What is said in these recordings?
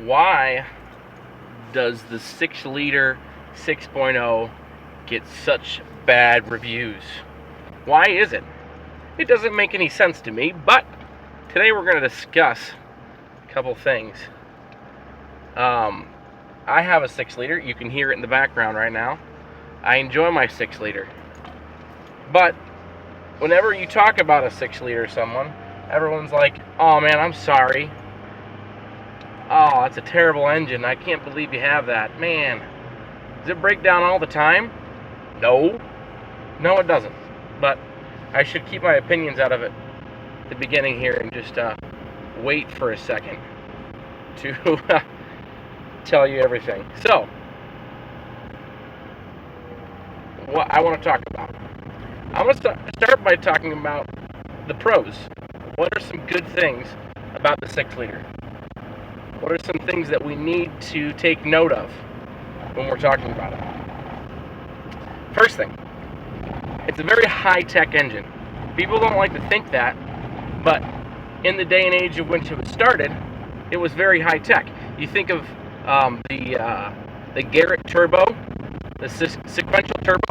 Why does the 6-liter 6.0 get such bad reviews? Why is it? It doesn't make any sense to me, but today we're going to discuss a couple things. I have a 6-liter. You can hear it in the background right now. I enjoy my 6-liter. But whenever you talk about a 6-liter to someone, everyone's like, "Oh man, I'm sorry. Oh, that's a terrible engine. I can't believe you have that. Man, does it break down all the time?" No. No, it doesn't. But I should keep my opinions out of it at the beginning here and just wait for a second to tell you everything. So, what I want to talk about. I'm going to start by talking about the pros. What are some good things about the 6-liter? What are some things that we need to take note of when we're talking about it? First thing, it's a very high-tech engine. People don't like to think that, but in the day and age of when it was started, it was very high-tech. You think of the Garrett turbo, the sequential turbo,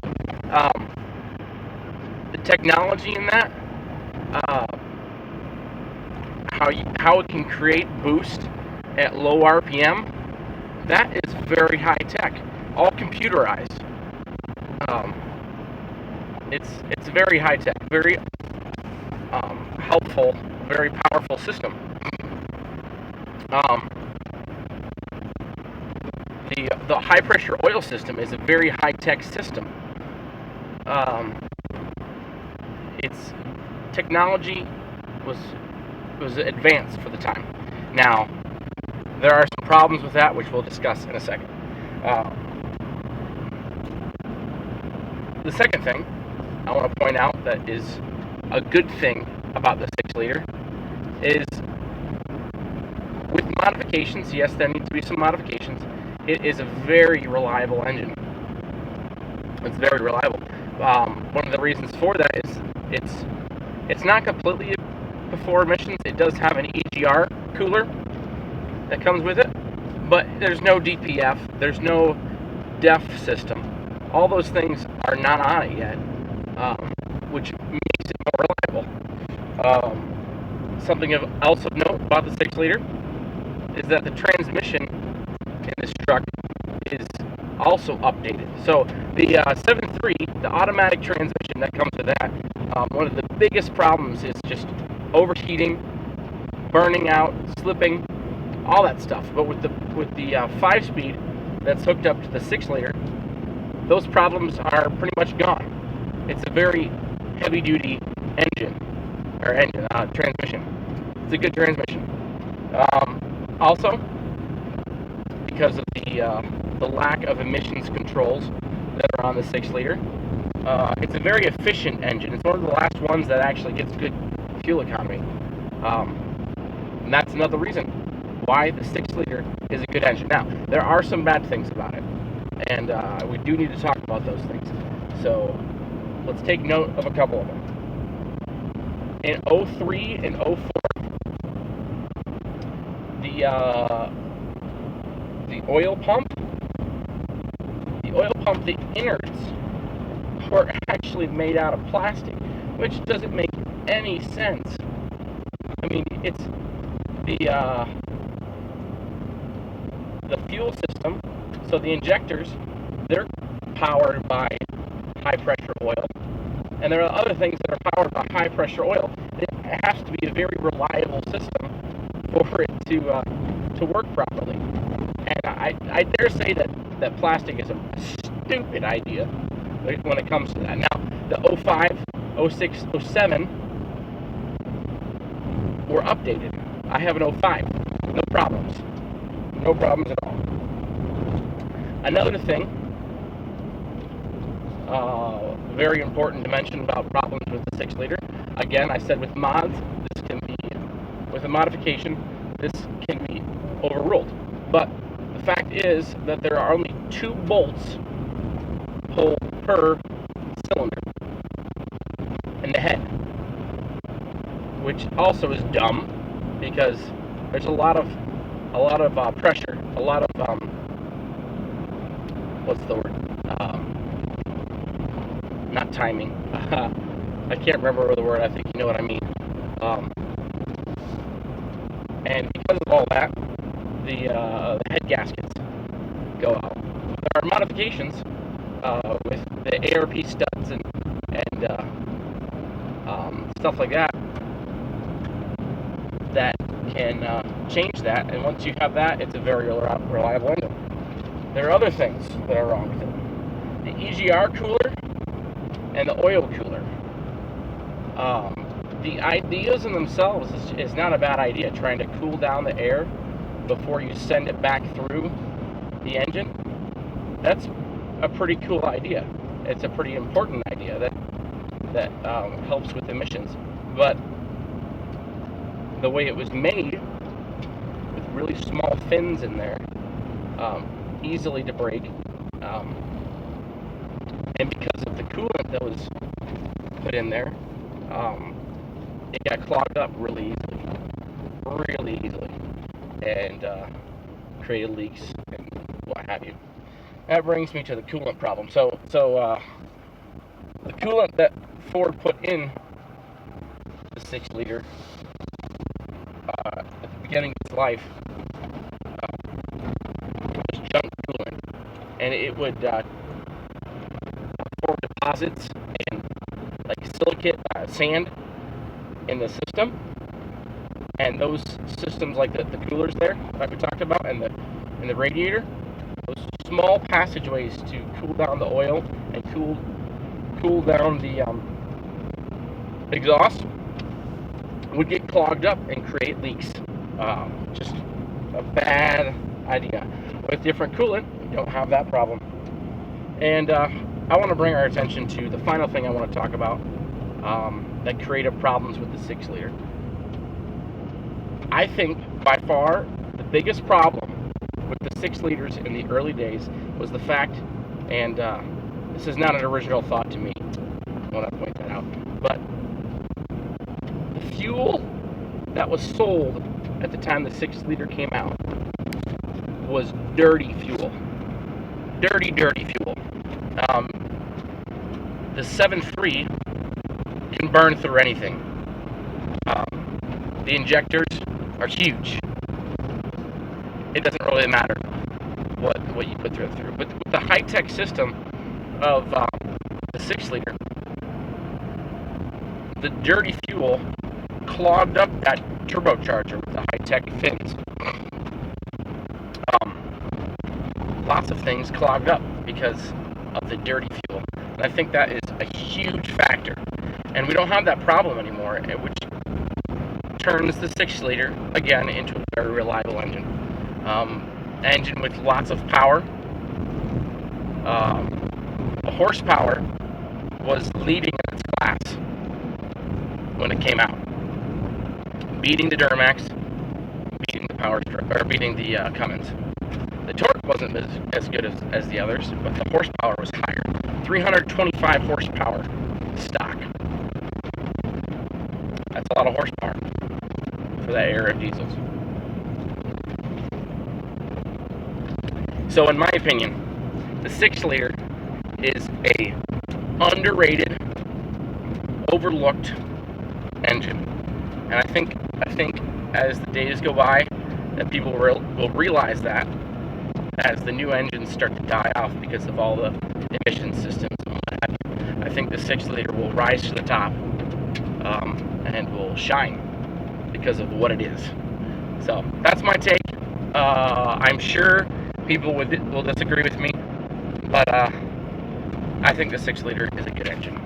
the technology in that, how it can create boost at low RPM. That is very high-tech, all computerized. It's very high-tech, very helpful, very powerful system. The high-pressure oil system is a very high-tech system. Its technology was advanced for the time. Now, there are some problems with that, which we'll discuss in a second. The second thing I want to point out that is a good thing about the 6-liter is, with modifications, yes, there need to be some modifications, it is a very reliable engine. It's very reliable. One of the reasons for that is it's not completely before emissions. It does have an EGR cooler that comes with it, but there's no DPF, there's no DEF system. All those things are not on it yet, which makes it more reliable. Something else of note about the 6-liter is that the transmission in this truck is also updated. So the 7.3, the automatic transmission that comes with that, one of the biggest problems is just overheating, burning out, slipping, all that stuff. But with the 5-speed that's hooked up to the 6-liter, those problems are pretty much gone. It's a very heavy-duty transmission. It's a good transmission. Also, because of the lack of emissions controls that are on the 6-liter, it's a very efficient engine. It's one of the last ones that actually gets good fuel economy. And that's another reason why the 6-liter is a good engine. Now, there are some bad things about it, and we do need to talk about those things. So let's take note of a couple of them. In 03 and 04, the oil pump, the innards were actually made out of plastic, which doesn't make any sense. I mean, it's the fuel system, so the injectors, they're powered by high pressure oil, and there are other things that are powered by high pressure oil. It has to be a very reliable system for it to work properly. And I dare say that plastic is a stupid idea when it comes to that. Now, the 05, 06, 07 were updated. I have an 05. No problems. No problems at all. Another thing, very important to mention about problems with the 6-liter. Again, I said with mods, with a modification, this can be overruled. But the fact is that there are only 2 bolts pulled per cylinder in the head, which also is dumb because there's a lot of pressure, a lot of what's the word? Not timing. I can't remember the word. I think you know what I mean. And because of all that, the head gaskets go out. There are modifications with the ARP studs and stuff like that that can change that. And once you have that, it's a very reliable engine. There are other things that are wrong with it. The EGR cooler and the oil cooler. The ideas in themselves is not a bad idea. Trying to cool down the air before you send it back through the engine. That's a pretty cool idea. It's a pretty important idea that helps with emissions. But the way it was made, with really small fins in there, easily to break, and because of the coolant that was put in there, it got clogged up really easily, and created leaks and what have you. That brings me to the coolant problem. So the coolant that Ford put in the 6-liter at the beginning of its life was junk coolant, and it would form deposits and like silicate sand in the system, and those systems, like the coolers there that we talked about, and the radiator, those small passageways to cool down the oil and cool down the exhaust would get clogged up and create leaks. Just a bad idea. With different coolant, you don't have that problem. And I want to bring our attention to the final thing I want to talk about that created problems with the 6-liter. I think by far the biggest problem with the 6-liters in the early days was the fact, and this is not an original thought to me, I want to point that out, but the fuel that was sold at the time the 6-liter came out was dirty fuel. Dirty fuel. The 7.3 can burn through anything. The injectors are huge. It doesn't really matter what you put through. But with the high-tech system of the 6-liter, the dirty fuel clogged up that turbocharger with the high-tech fins. Lots of things clogged up because of the dirty fuel. And I think that is a huge factor. And we don't have that problem anymore, which turns the 6-liter, again, into a very reliable engine. Engine with lots of power. The horsepower was leading in its class when it came out. Beating the Duramax, beating the Powerstroke, or beating the Cummins. The torque wasn't as good as the others, but the horsepower was higher. 325 horsepower stock. That's a lot of horsepower for that era of diesels. So in my opinion, the 6-liter is a underrated, overlooked engine. And I think as the days go by, that people will realize that as the new engines start to die off because of all the emission systems and what have you. I think the 6-liter will rise to the top and will shine because of what it is. So that's my take. I'm sure people will disagree with me, but I think the 6-liter is a good engine.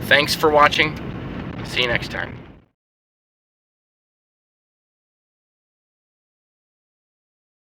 Thanks for watching. See you next time.